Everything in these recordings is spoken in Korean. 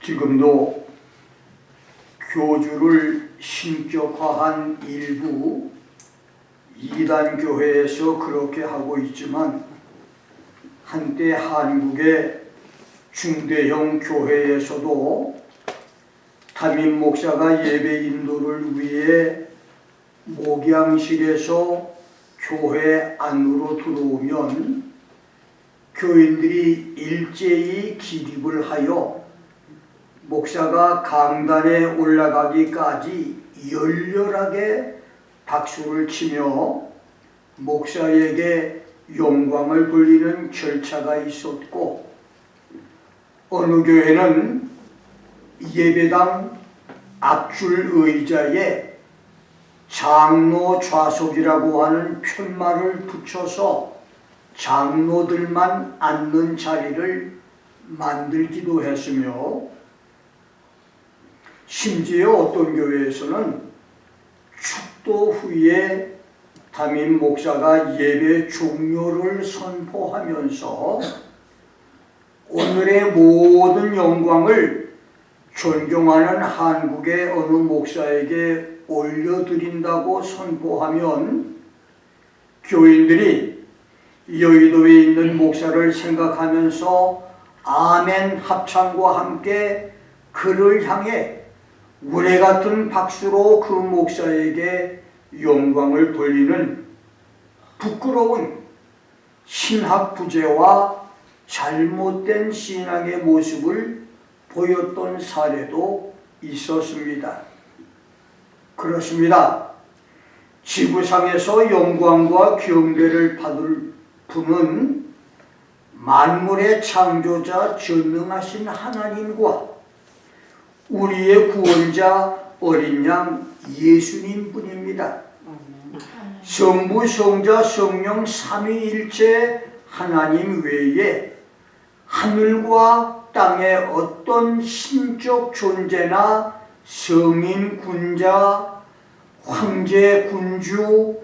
지금도 교주를 신격화한 일부 이단 교회에서 그렇게 하고 있지만 한때 한국의 중대형 교회에서도 담임 목사가 예배 인도를 위해 목양실에서 교회 안으로 들어오면 교인들이 일제히 기립을 하여 목사가 강단에 올라가기까지 열렬하게 박수를 치며 목사에게 영광을 돌리는 절차가 있었고, 어느 교회는 예배당 앞줄 의자에 장로 좌석이라고 하는 편말을 붙여서 장로들만 앉는 자리를 만들기도 했으며, 심지어 어떤 교회에서는 축도 후에 담임 목사가 예배 종료를 선포하면서 오늘의 모든 영광을 존경하는 한국의 어느 목사에게 올려드린다고 선포하면 교인들이 여의도에 있는 목사를 생각하면서 아멘 합창과 함께 그를 향해 우레 같은 박수로 그 목사에게 영광을 돌리는 부끄러운 신학 부재와 잘못된 신앙의 모습을 보였던 사례도 있었습니다. 그렇습니다. 지구상에서 영광과 경배를 받을 분은 만물의 창조자 전능하신 하나님과 우리의 구원자 어린 양 예수님 뿐입니다. 성부, 성자, 성령 삼위일체 하나님 외에 하늘과 땅의 어떤 신적 존재나 성인, 군자, 황제, 군주,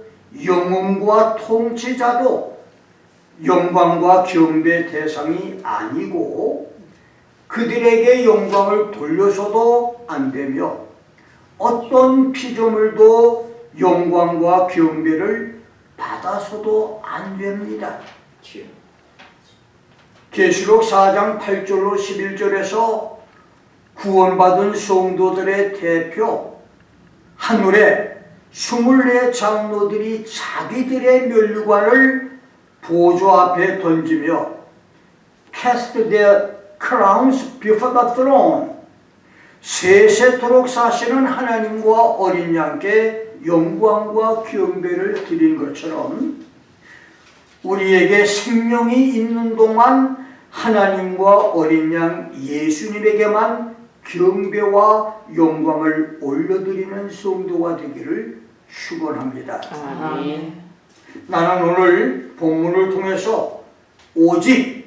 영웅과 통치자도 영광과 경배 대상이 아니고 그들에게 영광을 돌려서도 안 되며 어떤 피조물도 영광과 경배를 받아서도 안 됩니다. 계시록 4장 8절로 11절에서 구원받은 성도들의 대표 하늘의 24 장로들이 자기들의 면류관을 보좌 앞에 던지며 cast their crowns before the throne, 세세토록 사시는 하나님과 어린 양께 영광과 경배를 드린 것처럼 우리에게 생명이 있는 동안 하나님과 어린 양 예수님에게만 경배와 영광을 올려드리는 성도가 되기를 축원합니다. 나는 오늘 본문을 통해서 오직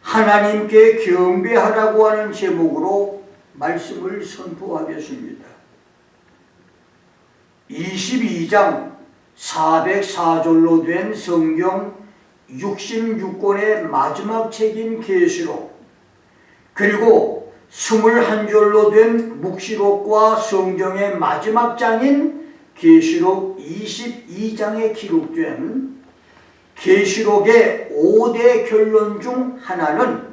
하나님께 경배하라고 하는 제목으로 말씀을 선포하겠습니다. 22장 404절로 된 성경 66권의 마지막 책인 계시록, 그리고 21절로 된 묵시록과 성경의 마지막 장인 계시록 22장에 기록된 계시록의 5대 결론 중 하나는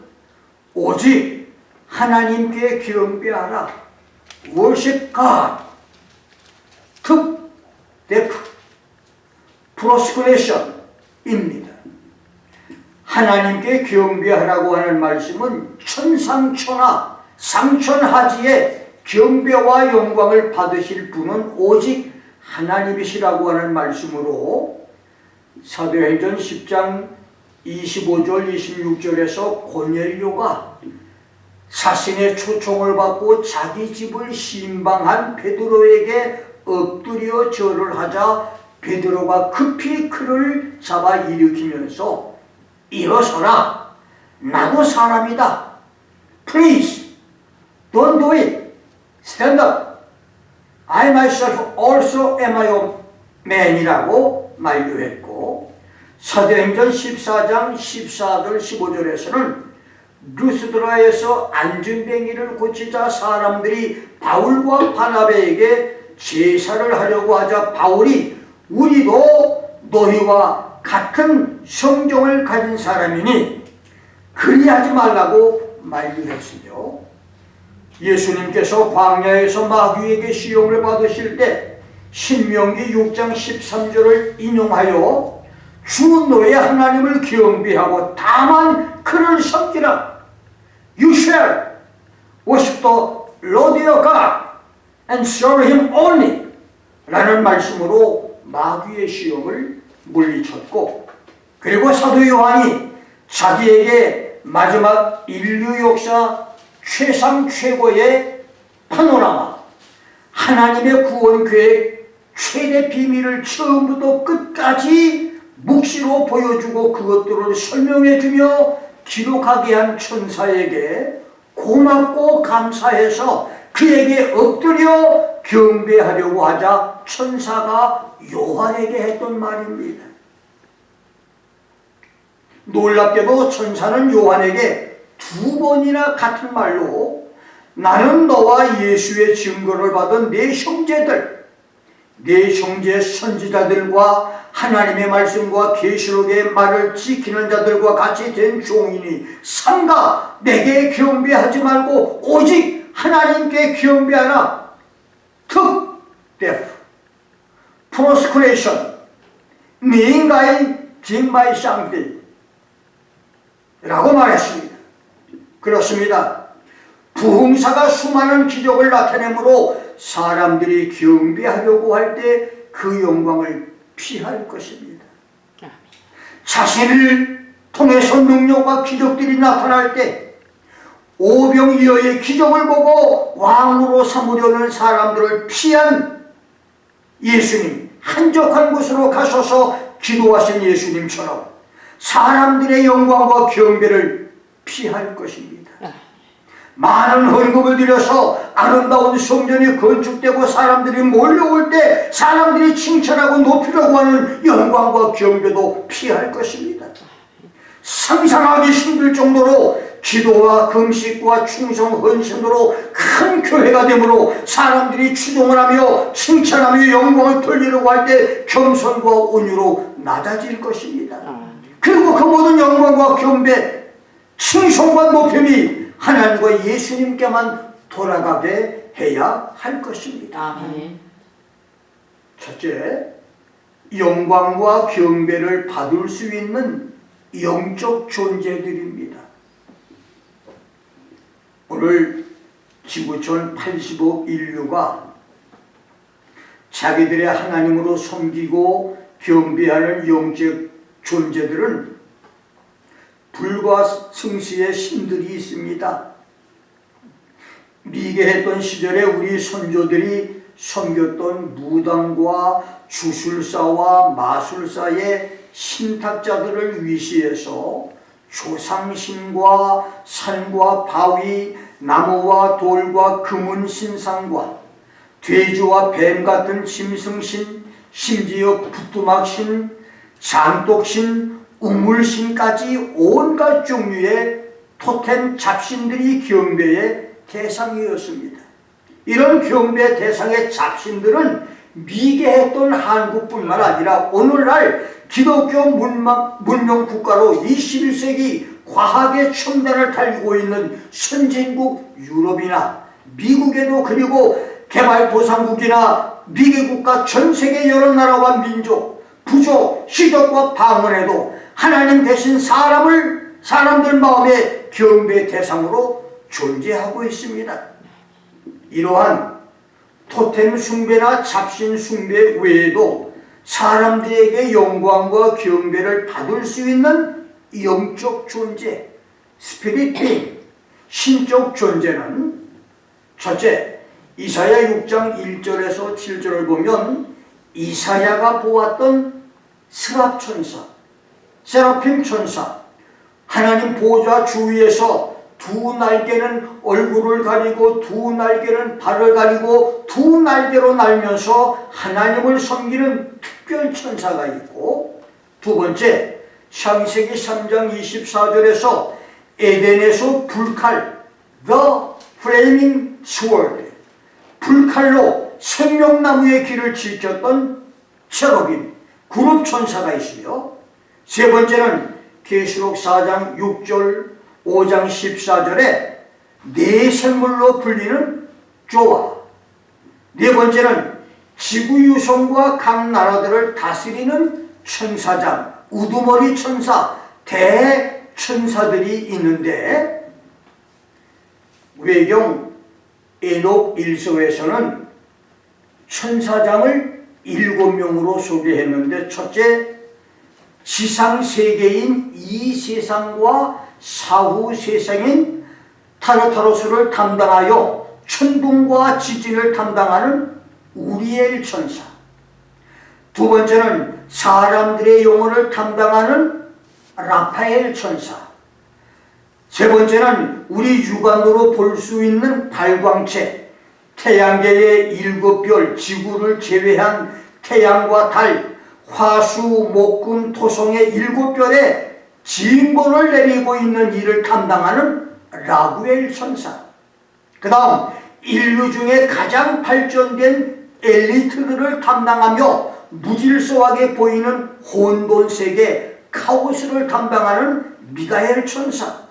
오직 하나님께 경배하라, worship God, 특, 데프, prosecration입니다. 하나님께 경배하라고 하는 말씀은 천상천하, 상천하지에 경배와 영광을 받으실 분은 오직 하나님이시라고 하는 말씀으로 사도행전 10장 25절 26절에서 고넬료가 사신의 초청을 받고 자기 집을 신방한 베드로에게 엎드려 절을 하자 베드로가 급히 그를 잡아 일으키면서 일어서라, 나도 사람이다, please don't do it, stand up, I myself also am a man이라고 만류했고, 사도행전 14장 14절 15절에서는 루스드라에서 안전뱅이를 고치자 사람들이 바울과 바나바에게 제사를 하려고 하자 바울이 우리도 너희와 같은 성경을 가진 사람이니 그리하지 말라고 만류했으며, 예수님께서 광야에서 마귀에게 시험을 받으실 때 신명기 6장 13절을 인용하여 주 너의 하나님을 경배하고 다만 그를 섬기라. You shall worship the Lord your God and serve him only 라는 말씀으로 마귀의 시험을 물리쳤고, 그리고 사도 요한이 자기에게 마지막 인류 역사 최상 최고의 파노라마, 하나님의 구원 계획 최대 비밀을 처음부터 끝까지 묵시로 보여주고 그것들을 설명해주며 기록하게 한 천사에게 고맙고 감사해서 그에게 엎드려 경배하려고 하자 천사가 요한에게 했던 말입니다. 놀랍게도 천사는 요한에게 2번이나 같은 말로 나는 너와 예수의 증거를 받은 네 형제들, 네 형제 선지자들과 하나님의 말씀과 계시록의 말을 지키는 자들과 같이 된 종이니 삼가 내게 경배하지 말고 오직 하나님께 경배하라. 특, death, prosecration, 네 인가의 징마의 쌍띠 라고 말했습니다. 그렇습니다. 부흥사가 수많은 기적을 나타내므로 사람들이 경배하려고 할 때 그 영광을 피할 것입니다. 자신을 통해서 능력과 기적들이 나타날 때 오병이어의 기적을 보고 왕으로 삼으려는 사람들을 피한 예수님, 한적한 곳으로 가셔서 기도하신 예수님처럼 사람들의 영광과 경배를 피할 것입니다. 많은 헌금을 들여서 아름다운 성전이 건축되고 사람들이 몰려올 때 사람들이 칭찬하고 높이려고 하는 영광과 경배도 피할 것입니다. 상상하기 힘들 정도로 기도와 금식과 충성 헌신으로 큰 교회가 되므로 사람들이 추종을 하며 칭찬하며 영광을 돌리려고 할 때 겸손과 온유로 낮아질 것입니다. 그리고 그 모든 영광과 경배, 칭송과 높임이 하나님과 예수님께만 돌아가게 해야 할 것입니다. 첫째, 영광과 경배를 받을 수 있는 영적 존재들입니다. 오늘 지구촌 80억 인류가 자기들의 하나님으로 섬기고 경배하는 영적 존재들은 불과 승시의 신들이 있습니다. 미개했던 시절에 우리 선조들이 섬겼던 무당과 주술사와 마술사의 신탁자들을 위시해서 조상신과 산과 바위, 나무와 돌과 금은 신상과 돼지와 뱀 같은 짐승신, 심지어 부뚜막신, 장독신, 우물신까지 온갖 종류의 토템 잡신들이 경배의 대상이었습니다. 이런 경배 대상의 잡신들은 미개했던 한국뿐만 아니라 오늘날 기독교 문명 국가로 21세기 과학의 첨단을 달리고 있는 선진국 유럽이나 미국에도, 그리고 개발도상국이나 미개국가 전세계 여러 나라와 민족, 부족, 시족과 방언에도 하나님 대신 사람들 마음의 경배 대상으로 존재하고 있습니다. 이러한 토템 숭배나 잡신 숭배 외에도 사람들에게 영광과 경배를 받을 수 있는 영적 존재, 스피릿 빙, 신적 존재는 첫째, 이사야 6장 1절에서 7절을 보면 이사야가 보았던 스랍 천사, 세라핌 천사, 하나님 보좌 주위에서 두 날개는 얼굴을 가리고 두 날개는 발을 가리고 두 날개로 날면서 하나님을 섬기는 특별 천사가 있고, 두 번째, 창세기 3장 24절에서 에덴에서 불칼, the flaming sword, 불칼로 생명나무의 길을 지켰던 체러빔, 그룹 천사가 있으며, 세 번째는 계시록 4장 6절, 5장 14절에 네 샘물로 불리는 조와, 네 번째는 지구 유성과 각 나라들을 다스리는 천사장, 우두머리 천사, 대천사들이 있는데, 외경 에녹 1서에서는 천사장을 7명으로 소개했는데, 첫째, 지상 세계인 이 세상과 사후 세상인 타르타로스를 담당하여 천둥과 지진을 담당하는 우리엘 천사. 두 번째는 사람들의 영혼을 담당하는 라파엘 천사. 세 번째는 우리 육안으로 볼 수 있는 발광체, 태양계의 7별, 지구를 제외한 태양과 달, 화수, 목금, 토성의 7별에 진본을 내리고 있는 일을 담당하는 라구엘 천사. 그 다음 인류 중에 가장 발전된 엘리트들을 담당하며 무질서하게 보이는 혼돈세계 카오스를 담당하는 미가엘 천사.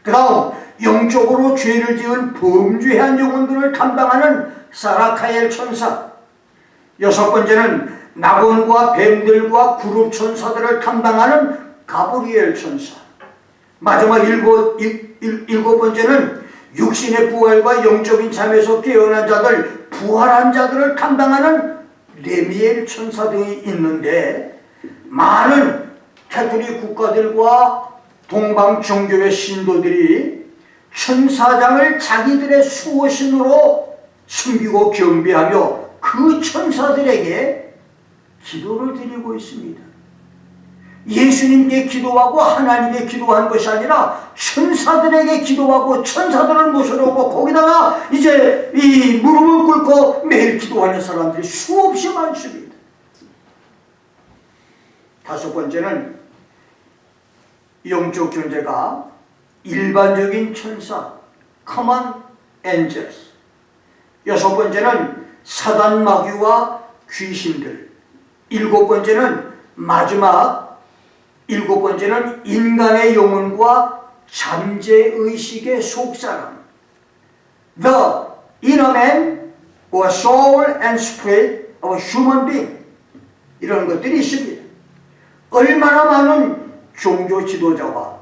그 다음 영적으로 죄를 지은 범죄한 영혼들을 담당하는 사라카엘 천사. 여섯 번째는 낙원과 뱀들과 그룹 천사들을 담당하는 가브리엘 천사. 마지막 일곱 번째는 육신의 부활과 영적인 잠에서 깨어난 자들, 부활한 자들을 담당하는 레미엘 천사 등이 있는데, 많은 캐톨릭 국가들과 동방 종교의 신도들이 천사장을 자기들의 수호신으로 숨기고 경배하며 그 천사들에게 기도를 드리고 있습니다. 예수님께 기도하고 하나님께 기도한 것이 아니라 천사들에게 기도하고 천사들을 모셔놓고 거기다가 이제 이 무릎을 꿇고 매일 기도하는 사람들이 수없이 많습니다. 다섯 번째는 영적 존재가 일반적인 천사, common angels. 여섯 번째는 사단 마귀와 귀신들. 일곱 번째는 인간의 영혼과 잠재의식의 속사람. The inner man or soul and spirit of a human being. 이런 것들이 있습니다. 얼마나 많은 종교 지도자와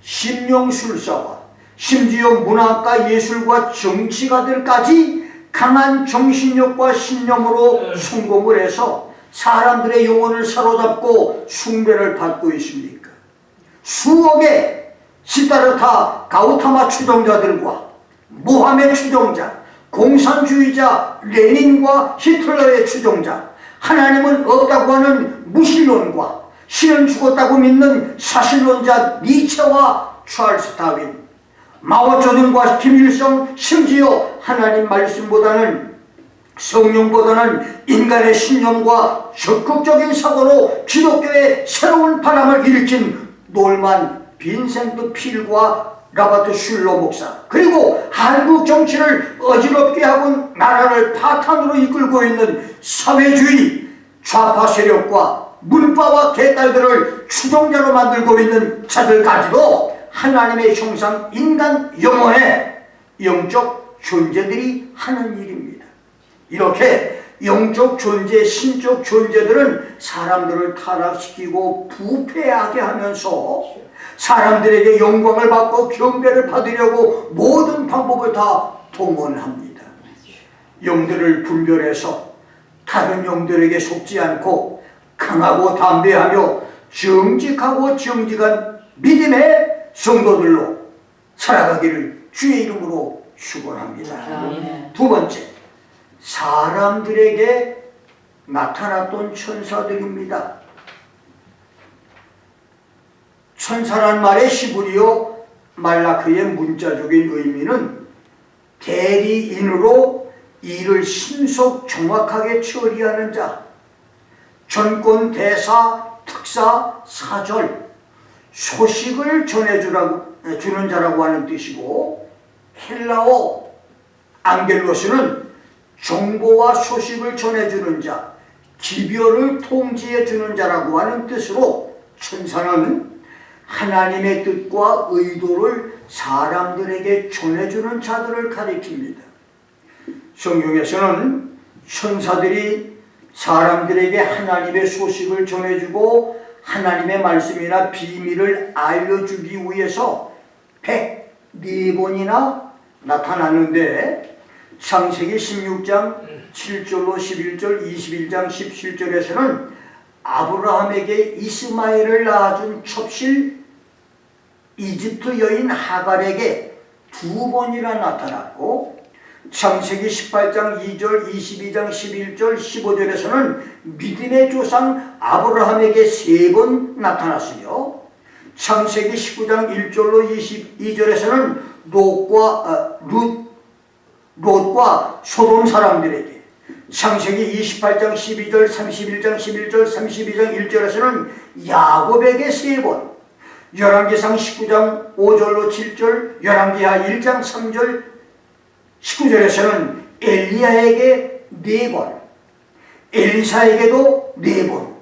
심령술사와 심지어 문학과 예술과 정치가들까지 강한 정신력과 신념으로 성공을 해서 사람들의 영혼을 사로잡고 숭배를 받고 있습니까? 수억의 시다르타 가우타마 추종자들과 모함의 추종자, 공산주의자 레닌과 히틀러의 추종자, 하나님은 없다고 하는 무신론과 신은 죽었다고 믿는 사실론자 니체와 찰스 다윈, 마오쩌둥과 김일성, 심지어 하나님 말씀보다는 성령보다는 인간의 신념과 적극적인 사고로 기독교의 새로운 바람을 일으킨 놀만 빈센트 필과 라바트 슐러 목사, 그리고 한국 정치를 어지럽게 하고 나라를 파탄으로 이끌고 있는 사회주의 좌파 세력과 문파와 개딸들을 추종자로 만들고 있는 자들까지도 하나님의 형상 인간 영혼의 영적 존재들이 하는 일입니다. 이렇게 영적 존재, 신적 존재들은 사람들을 타락시키고 부패하게 하면서 사람들에게 영광을 받고 경배를 받으려고 모든 방법을 다 동원합니다. 영들을 분별해서 다른 영들에게 속지 않고 강하고 담대하며 정직하고 정직한 믿음의 성도들로 살아가기를 주의 이름으로 축원합니다. 두 번째, 사람들에게 나타났던 천사들입니다. 천사란 말의 히브리어 말라크의 문자적인 의미는 대리인으로 일을 신속 정확하게 처리하는 자, 전권, 대사, 특사, 사절, 소식을 주는 자라고 하는 뜻이고, 헬라어 앙겔로스는 정보와 소식을 전해주는 자, 기별을 통지해주는 자라고 하는 뜻으로 천사는 하나님의 뜻과 의도를 사람들에게 전해주는 자들을 가리킵니다. 성경에서는 천사들이 사람들에게 하나님의 소식을 전해주고 하나님의 말씀이나 비밀을 알려주기 위해서 104번이나 나타나는데, 창세기 16장 7절로 11절, 21장 17절에서는 아브라함에게 이스마엘을 낳아준 첩실 이집트 여인 하갈에게 2번이나 나타났고, 창세기 18장 2절, 22장 11절, 15절에서는 믿음의 조상 아브라함에게 3번 나타났으며, 창세기 19장 1절로 22절에서는 롯과 소돔 사람들에게, 창세기 28장 12절, 31장 11절, 32장 1절에서는 야곱에게 3번, 열왕기상 19장 5절로 7절, 열왕기하 1장 3절 19절에서는 엘리야에게 4번, 엘리사에게도 4번,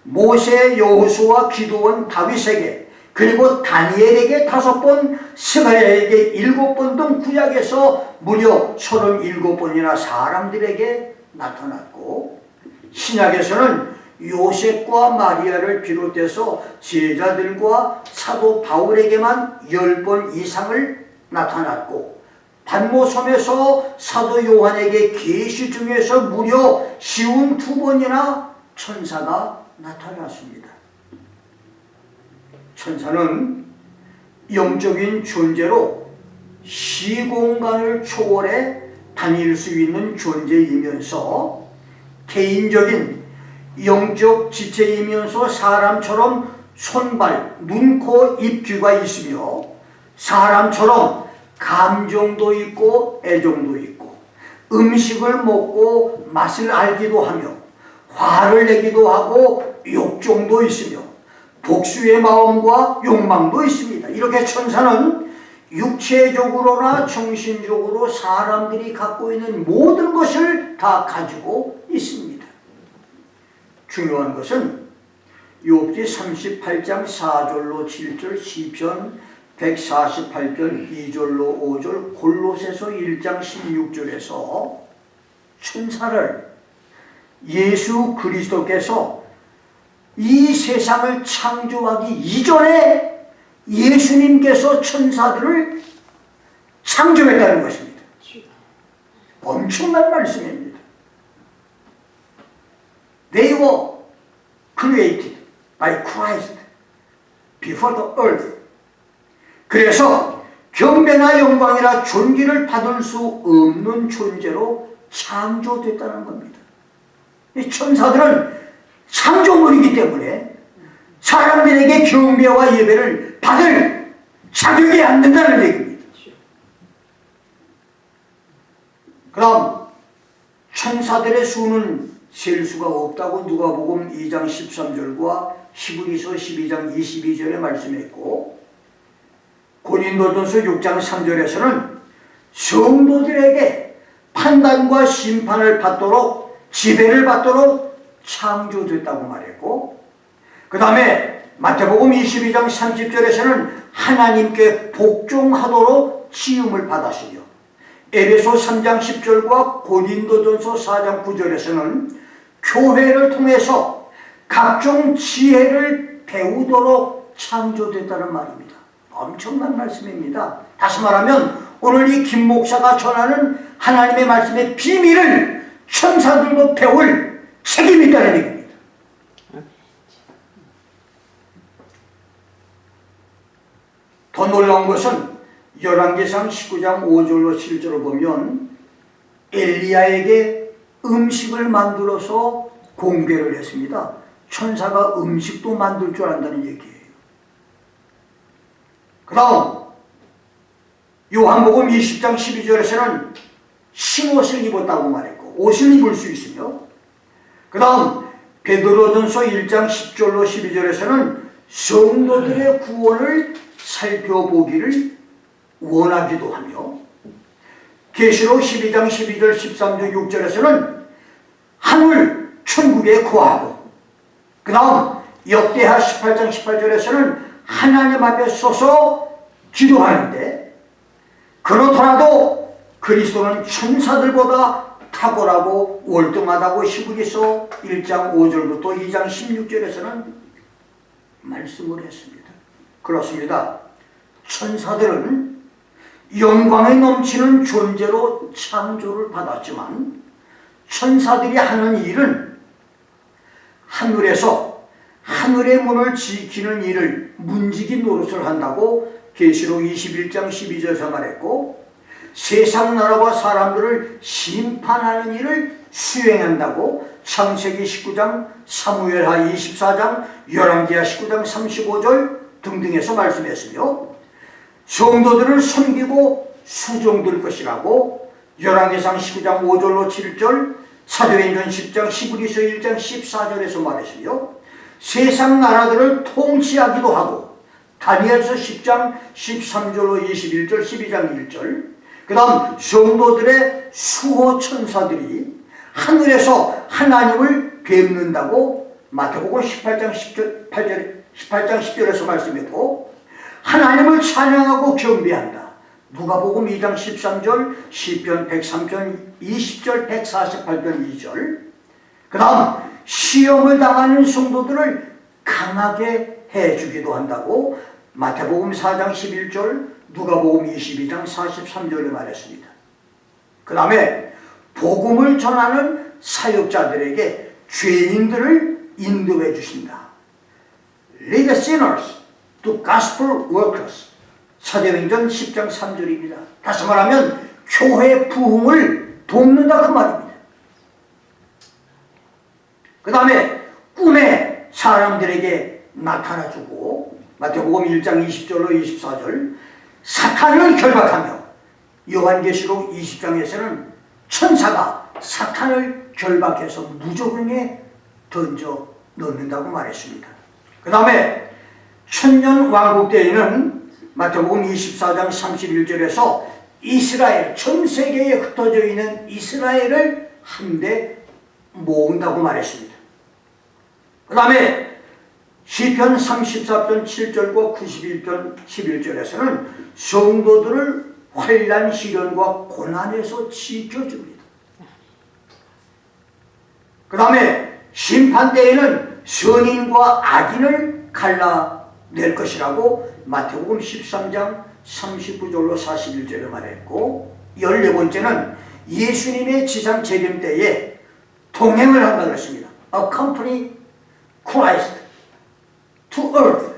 모세, 여호수아, 기드온, 다윗에게, 그리고 다니엘에게 5번, 스가랴에게 7번 등 구약에서 무려 37번이나 사람들에게 나타났고, 신약에서는 요셉과 마리아를 비롯해서 제자들과 사도 바울에게만 10번 이상을 나타났고, 반모섬에서 사도 요한에게 계시 중에서 무려 52번이나 천사가 나타났습니다. 천사는 영적인 존재로 시공간을 초월해 다닐 수 있는 존재이면서 개인적인 영적 지체이면서 사람처럼 손발, 눈, 코, 입, 귀가 있으며 사람처럼 감정도 있고 애정도 있고 음식을 먹고 맛을 알기도 하며 화를 내기도 하고 욕정도 있으며 복수의 마음과 욕망도 있습니다. 이렇게 천사는 육체적으로나 정신적으로 사람들이 갖고 있는 모든 것을 다 가지고 있습니다. 중요한 것은 욥기 38장 4절로 7절, 시편 148절 2절로 5절, 골로새서 1장 16절에서 천사를 예수 그리스도께서 이 세상을 창조하기 이전에 예수님께서 천사들을 창조했다는 것입니다. 엄청난 말씀입니다. They were created by Christ before the earth. 그래서 경배나 영광이나 존귀를 받을 수 없는 존재로 창조됐다는 겁니다. 이 천사들은 창조물이기 때문에 사람들에게 경배와 예배를 받을 자격이 안 된다는 얘기입니다. 그럼 천사들의 수는 셀 수가 없다고 누가복음 2장 13절과 히브리서 12장 22절에 말씀했고, 고린도전서 6장 3절에서는 성도들에게 판단과 심판을 받도록, 지배를 받도록 창조됐다고 말했고, 그 다음에 마태복음 22장 30절에서는 하나님께 복종하도록 지음을 받았으며, 에베소 3장 10절과 고린도전서 4장 9절에서는 교회를 통해서 각종 지혜를 배우도록 창조됐다는 말입니다. 엄청난 말씀입니다. 다시 말하면 오늘 이 김 목사가 전하는 하나님의 말씀의 비밀을 천사들도 배울 책임이 있다는 얘기입니다. 더 놀라운 것은 열왕기상 19장 5절로 7절을 보면 엘리야에게 음식을 만들어서 공개를 했습니다. 천사가 음식도 만들 줄 안다는 얘기예요. 그 다음 요한복음 20장 12절에서는 흰옷을 입었다고 말했고 옷을 입을 수 있으며, 그 다음 베드로전서 1장 10절로 12절에서는 성도들의 구원을 살펴보기를 원하기도 하며, 계시록 12장 12절 13절 6절에서는 하늘 천국에 거하고, 그 다음 역대하 18장 18절에서는 하나님 앞에 서서 기도하는데, 그렇더라도 그리스도는 천사들보다 탁월하고 월등하다고 히브리서 1장 5절부터 2장 16절에서는 말씀을 했습니다. 그렇습니다. 천사들은 영광에 넘치는 존재로 창조를 받았지만, 천사들이 하는 일은 하늘에서 하늘의 문을 지키는 일을 문지기 노릇을 한다고 계시록 21장 12절에서 말했고, 세상 나라와 사람들을 심판하는 일을 수행한다고 창세기 19장, 사무엘하 24장, 열왕기하 19장 35절 등등에서 말씀했으며, 성도들을 섬기고 수종될 것이라고 열왕기상 19장 5절로 7절, 사도행전 10장 11서 1장 14절에서 말했으며, 세상 나라들을 통치하기도 하고 다니엘서 10장 13절로 21절 12장 1절, 그 다음 성도들의 수호 천사들이 하늘에서 하나님을 뵙는다고 마태복음 18장 10절에서 말씀했고, 하나님을 찬양하고 경배한다 누가복음 2장 13절, 시편 103편 20절 148편 2절, 그 다음 시험을 당하는 성도들을 강하게 해주기도 한다고 마태복음 4장 11절, 누가복음 22장 43절에 말했습니다. 그 다음에 복음을 전하는 사역자들에게 죄인들을 인도해 주신다. Lead the sinners to gospel workers. 사도행전 10장 3절입니다. 다시 말하면 교회 부흥을 돕는다 그 말입니다. 그 다음에 꿈에 사람들에게 나타나주고, 마태복음 1장 20절로 24절, 사탄을 결박하며, 요한계시록 20장에서는 천사가 사탄을 결박해서 무저공에 던져 넣는다고 말했습니다. 그 다음에 천년 왕국 때에는 마태복음 24장 31절에서 이스라엘, 전 세계에 흩어져 있는 이스라엘을 한데 모은다고 말했습니다. 그 다음에 시편 34편 7절과 91편 11절에서는 성도들을 환난 시련과 고난에서 지켜줍니다. 그 다음에 심판대에는 선인과 악인을 갈라낼 것이라고 마태복음 13장 39절로 41절에 말했고, 14번째는 예수님의 지상 재림 때에 동행을 한다고 했습니다. Accompany Christ to earth.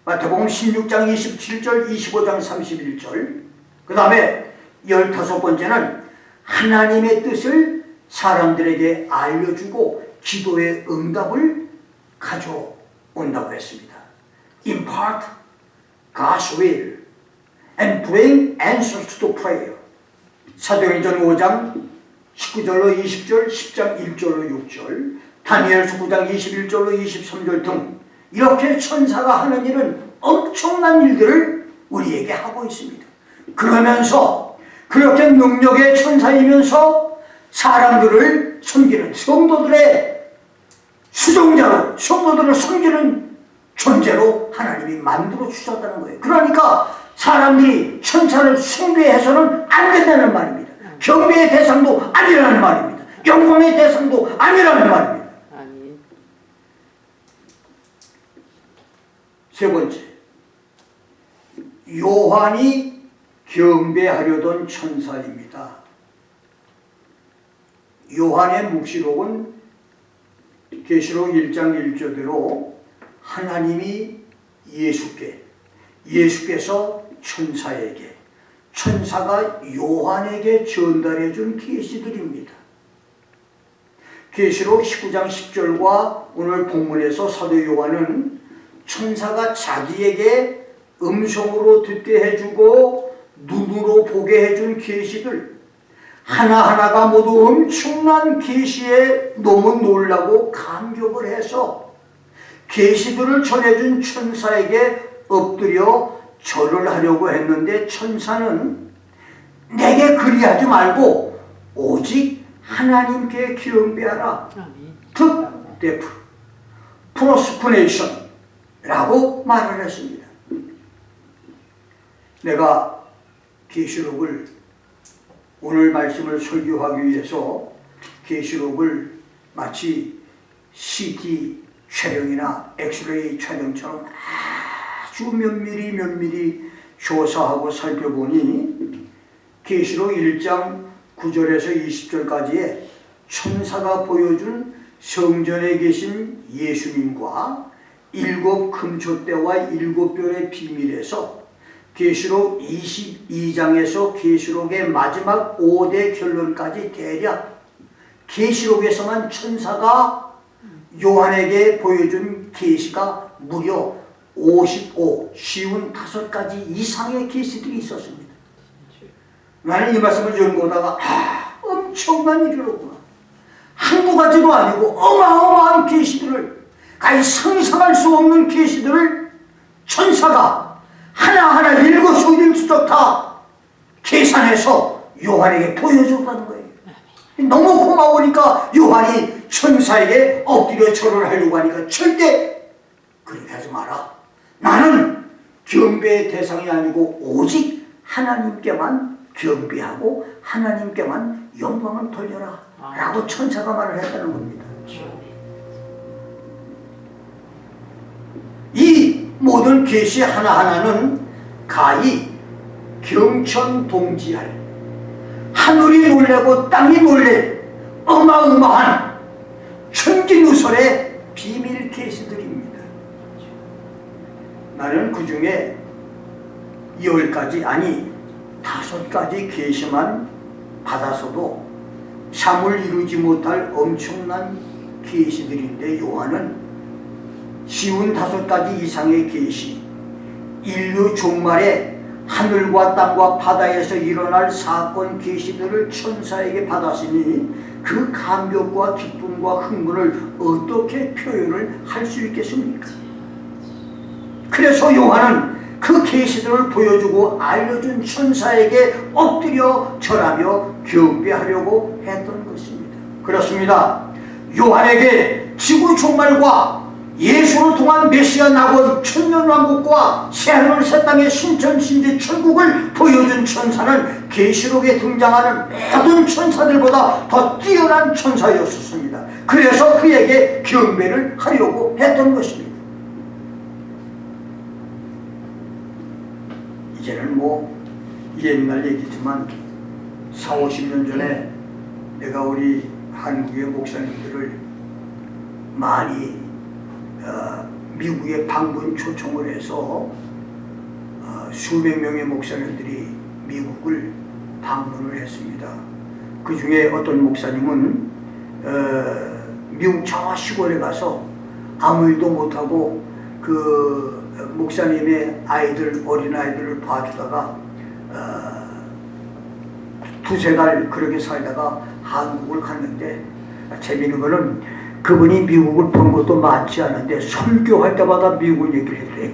마태복음 16장 27절, 25장 31절. 그 다음에 15번째는 하나님의 뜻을 사람들에게 알려주고 기도의 응답을 가져온다고 했습니다. Impart God's will and bring answers to prayer. 사도행전 5장 19절로 20절, 10장 1절로 6절, 다니엘서 9장 21절로 23절 등 이렇게 천사가 하는 일은 엄청난 일들을 우리에게 하고 있습니다. 그러면서 그렇게 능력의 천사이면서 사람들을 섬기는 성도들의 수종자로, 성도들을 섬기는 존재로 하나님이 만들어 주셨다는 거예요. 그러니까 사람들이 천사를 숭배해서는 안 된다는 말입니다. 경배의 대상도 아니라는 말입니다. 영광의 대상도 아니라는 말입니다. 세 번째, 요한이 경배하려던 천사입니다. 요한의 묵시록은 계시록 1장 1절대로 하나님이 예수께서 천사에게, 천사가 요한에게 전달해 준 계시들입니다. 계시록 19장 10절과 오늘 본문에서 사도 요한은 천사가 자기에게 음성으로 듣게 해주고 눈으로 보게 해준 계시들 하나하나가 모두 엄청난 계시에 너무 놀라고 감격을 해서 계시들을 전해준 천사에게 엎드려 절을 하려고 했는데 천사는 내게 그리하지 말고 오직 하나님께 경배하라. 특대프 프로스쿠네이션 라고 말을 했습니다. 내가 계시록을 오늘 말씀을 설교하기 위해서 계시록을 마치 CT 촬영이나 엑스레이 촬영처럼 아주 면밀히 조사하고 살펴보니 계시록 1장 9절에서 20절까지의 천사가 보여준 성전에 계신 예수님과 7 금초대와 7 별의 비밀에서 계시록 22장에서 계시록의 마지막 5대 결론까지 대략 계시록에서만 천사가 요한에게 보여준 계시가 무려 55가지 이상의 계시들이 있었습니다. 나는 이 말씀을 연구하다가 엄청난 일이로구나. 한두 가지도 아니고 어마어마한 계시들을, 가히 상상할 수 없는 계시들을 천사가 하나하나 일거수일투족 다 계산해서 요한에게 보여줬다는 거예요. 너무 고마우니까 요한이 천사에게 엎드려 절을 하려고 하니까 절대 그렇게 하지 마라. 나는 경배의 대상이 아니고 오직 하나님께만 경배하고 하나님께만 영광을 돌려라 라고 천사가 말을 했다는 겁니다. 이 모든 계시 하나하나는 가히 경천동지할, 하늘이 놀래고 땅이 놀래 어마어마한 천기누설의 비밀 계시들입니다. 나는 그 중에 10가지 아니 5가지 계시만 받아서도 잠을 이루지 못할 엄청난 계시들인데, 요한은 쉬운 5가지 이상의 계시, 인류 종말에 하늘과 땅과 바다에서 일어날 사건 계시들을 천사에게 받았으니 그 감격과 기쁨과 흥분을 어떻게 표현을 할 수 있겠습니까? 그래서 요한은 그 계시들을 보여주고 알려준 천사에게 엎드려 절하며 경배하려고 했던 것입니다. 그렇습니다. 요한에게 지구 종말과 예수를 통한 메시아 낙원 천년왕국과 새하늘 새 땅의 신천신지 천국을 보여준 천사는 계시록에 등장하는 모든 천사들보다 더 뛰어난 천사였습니다. 그래서 그에게 경배를 하려고 했던 것입니다. 이제는 뭐 옛날 얘기지만 40-50년 전에 내가 우리 한국의 목사님들을 많이 미국에 방문 초청을 해서 수백 명의 목사님들이 미국을 방문을 했습니다. 그 중에 어떤 목사님은 미국 저 시골에 가서 아무 일도 못하고 그 목사님의 아이들, 어린아이들을 봐주다가 2-3달 그렇게 살다가 한국을 갔는데, 재미있는 거는 그분이 미국을 본 것도 많지 않은데 설교할 때마다 미국 얘기를 했대요.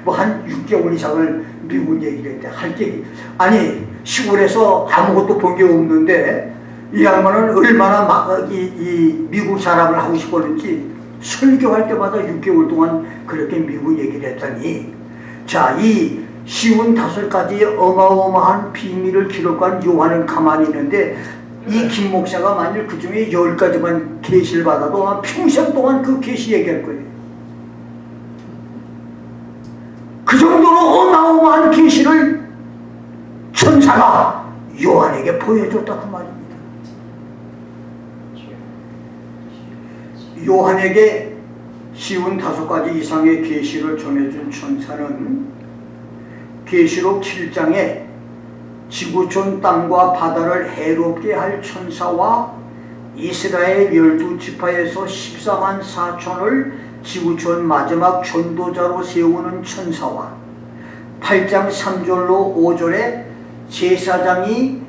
뭐 한 6개월 이상을 미국 얘기를 했대. 할 게 아니 시골에서 아무것도 본 게 없는데 이 양반은 얼마나 이 미국 사람을 하고 싶었는지 설교할 때마다 6개월 동안 그렇게 미국 얘기를 했더니, 자, 이 쉬운 5가지의 어마어마한 비밀을 기록한 요한은 가만히 있는데, 이 김 목사가 만일 그 중에 10가지만 계시를 받아도 평생 동안 그 계시 얘기할 거예요. 그 정도로 어마어마한 계시를 천사가 요한에게 보여줬다 그 말입니다. 요한에게 쉬운 5가지 이상의 계시를 전해준 천사는 계시록 7장에 지구촌 땅과 바다를 해롭게 할 천사와 이스라엘 12지파에서 14만 4천을 지구촌 마지막 전도자로 세우는 천사와 8장 3절로 5절에 제사장이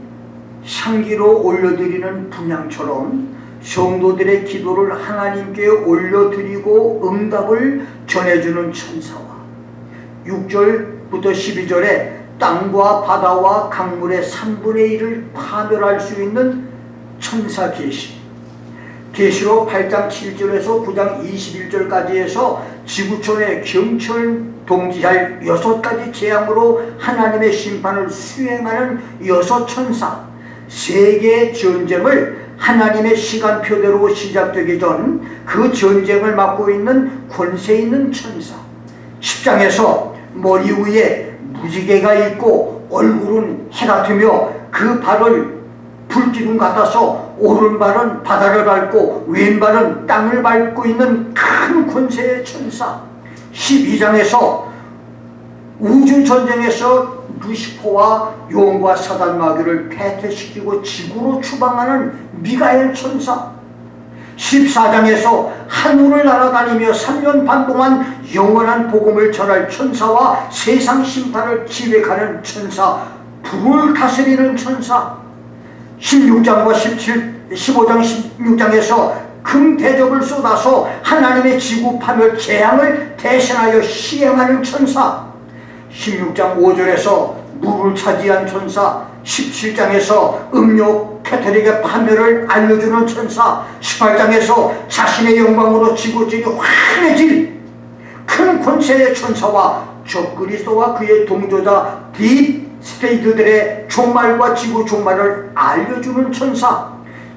향기로 올려드리는 분향처럼 성도들의 기도를 하나님께 올려드리고 응답을 전해주는 천사와 6절부터 12절에 땅과 바다와 강물의 3분의 1을 파멸할 수 있는 천사 계시, 계시록 8장 7절에서 9장 21절까지 해서 지구촌에 경찰 동지할 6가지 재앙으로 하나님의 심판을 수행하는 6천사, 세계의 전쟁을 하나님의 시간표대로 시작되기 전 그 전쟁을 맡고 있는 권세 있는 천사, 10장에서 머리 위에 무지개가 있고 얼굴은 해 같으며 그 발을 불기둥 같아서 오른발은 바다를 밟고 왼발은 땅을 밟고 있는 큰 권세의 천사, 12장에서 우주전쟁에서 루시퍼와 용과 사단 마귀를 패퇴시키고 지구로 추방하는 미가엘 천사, 14장에서 하늘을 날아다니며 3년 반 동안 영원한 복음을 전할 천사와 세상 심판을 기획하는 천사, 불을 다스리는 천사, 16장과 15장 16장에서 금 대접을 쏟아서 하나님의 지구 파멸 재앙을 대신하여 시행하는 천사, 16장 5절에서 물을 차지한 천사, 17장에서 음료 캐토릭의 파멸을 알려주는 천사, 18장에서 자신의 영광으로 지구촌이 환해질 큰 권세의 천사와 적그리스도와 그의 동조자 딥스테이트들의 종말과 지구 종말을 알려주는 천사,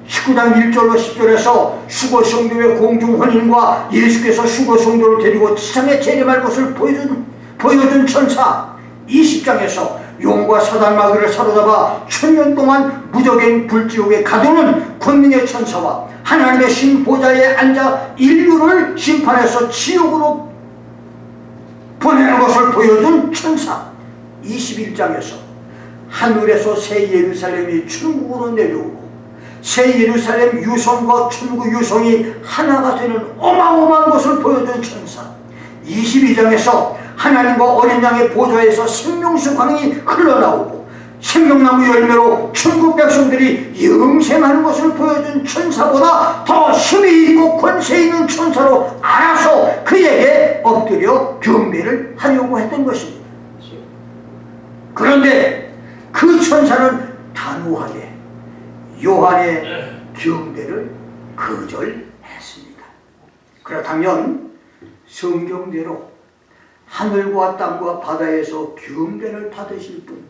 19장 1절로 10절에서 수거 성도의 공중 혼인과 예수께서 수거 성도를 데리고 지상에 재림할 것을 보여준 천사, 20장에서 용과 사단 마귀를 사로잡아 천년 동안 무적행 불지옥에 가두는 권능의 천사와 하나님의 신보좌에 앉아 인류를 심판해서 지옥으로 보내는 것을 보여준 천사, 21장에서 하늘에서 새 예루살렘이 천국으로 내려오고 새 예루살렘 유성과 천국 유성이 하나가 되는 어마어마한 것을 보여준 천사, 22장에서 하나님과 어린 양의 보좌에서 생명수 강이 흘러나오고 생명나무 열매로 천국 백성들이 영생하는 것을 보여준 천사보다 더 힘이 있고 권세 있는 천사로 알아서 그에게 엎드려 경배를 하려고 했던 것입니다. 그런데 그 천사는 단호하게 요한의 경배를 거절했습니다. 그렇다면 성경대로 하늘과 땅과 바다에서 경배를 받으실 분,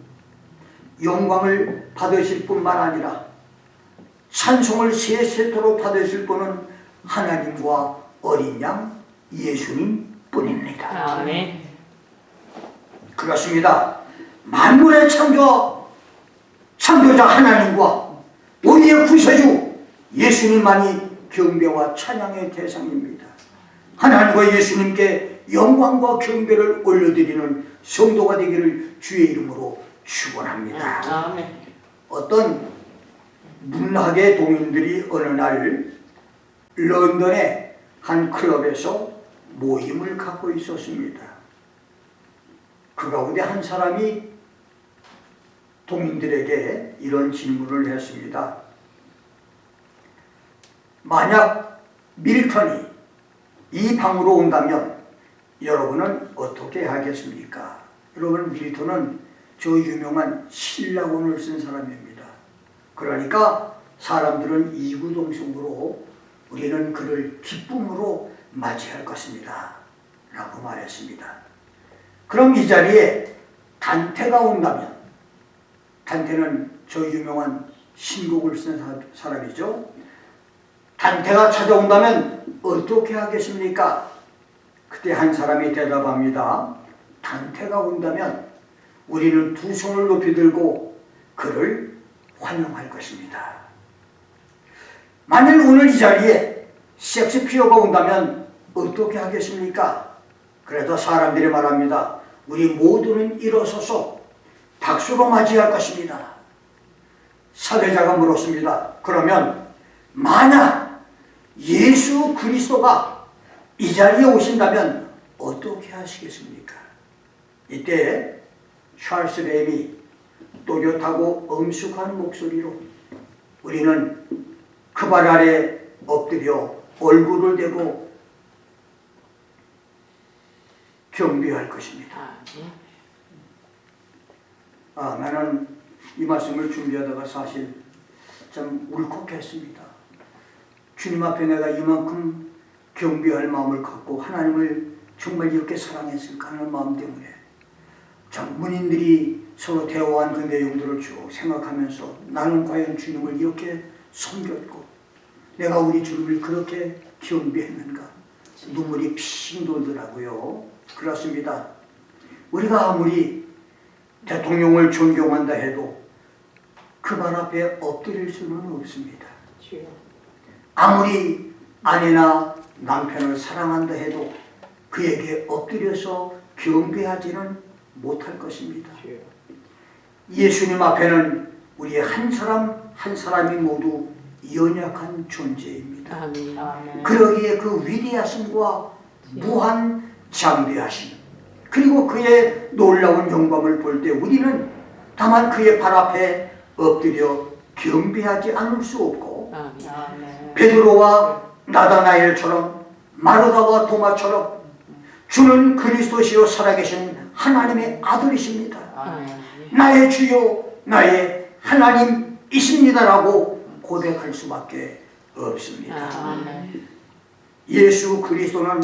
영광을 받으실 뿐만 아니라 찬송을 세 세토로 받으실 분은 하나님과 어린 양 예수님 뿐입니다. 아멘. 그렇습니다. 만물의 창조자 하나님과 우리의 구세주 예수님만이 경배와 찬양의 대상입니다. 하나님과 예수님께 영광과 경배를 올려드리는 성도가 되기를 주의 이름으로 축원합니다. 아멘. 어떤 문학의 동인들이 어느 날 런던의 한 클럽에서 모임을 갖고 있었습니다. 그 가운데 한 사람이 동인들에게 이런 질문을 했습니다. 만약 밀턴이 이 방으로 온다면 여러분은 어떻게 하겠습니까? 여러분, 밀턴은 저 유명한 신라원을 쓴 사람입니다. 그러니까 사람들은 이구동성으로 우리는 그를 기쁨으로 맞이할 것입니다 라고 말했습니다. 그럼 이 자리에 단테가 온다면, 단테는 저 유명한 신곡을 쓴 사람이죠. 단테가 찾아온다면 어떻게 하겠습니까? 그때 한 사람이 대답합니다. 단테가 온다면 우리는 두 손을 높이 들고 그를 환영할 것입니다. 만일 오늘 이 자리에 섹스피어가 온다면 어떻게 하겠습니까? 그래도 사람들이 말합니다. 우리 모두는 일어서서 박수로 맞이할 것입니다. 사회자가 물었습니다. 그러면 만약 예수 그리스도가 이 자리에 오신다면 어떻게 하시겠습니까? 이때 찰스 램이 또렷하고 엄숙한 목소리로 우리는 그 발 아래 엎드려 얼굴을 대고 경배할 것입니다. 나는 이 말씀을 준비하다가 사실 참 울컥했습니다. 주님 앞에 내가 이만큼 경배할 마음을 갖고 하나님을 정말 이렇게 사랑했을까 하는 마음 때문에 참 문인들이 서로 대화한 그 내용들을 쭉 생각하면서 나는 과연 주님을 이렇게 섬겼고 내가 우리 주님을 그렇게 경배했는가 눈물이 핑 돌더라고요. 그렇습니다. 우리가 아무리 대통령을 존경한다 해도 그 발 앞에 엎드릴 수는 없습니다. 아무리 아내나 남편을 사랑한다 해도 그에게 엎드려서 경배하지는 못할 것입니다. 예수님 앞에는 우리 한 사람 한 사람이 모두 연약한 존재입니다. 그러기에 그 위대하심과 무한 장대하심 그리고 그의 놀라운 영광을 볼 때 우리는 다만 그의 발 앞에 엎드려 경배하지 않을 수 없고 베드로와 나다나엘처럼 마르다와 도마처럼 주는 그리스도시요 살아계신 하나님의 아들이십니다. 나의 주요 나의 하나님이십니다라고 고백할 수밖에 없습니다. 예수 그리스도는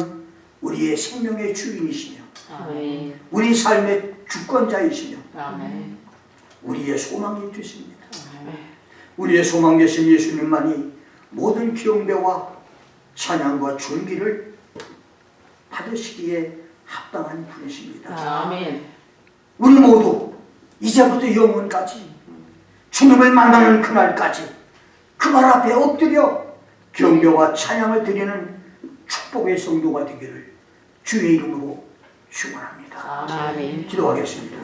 우리의 생명의 주인이시며 우리 삶의 주권자이시며 우리의 소망이 되십니다. 우리의 소망 되신 예수님만이 모든 경배와 찬양과 존귀를 받으시기에 합당한 분이십니다. 우리 모두 이제부터 영원까지 주님을 만나는 그날까지 그 발 앞에 엎드려 경배와 찬양을 드리는 축복의 성도가 되기를 주의 이름으로 축원합니다. 아멘. 기도하겠습니다.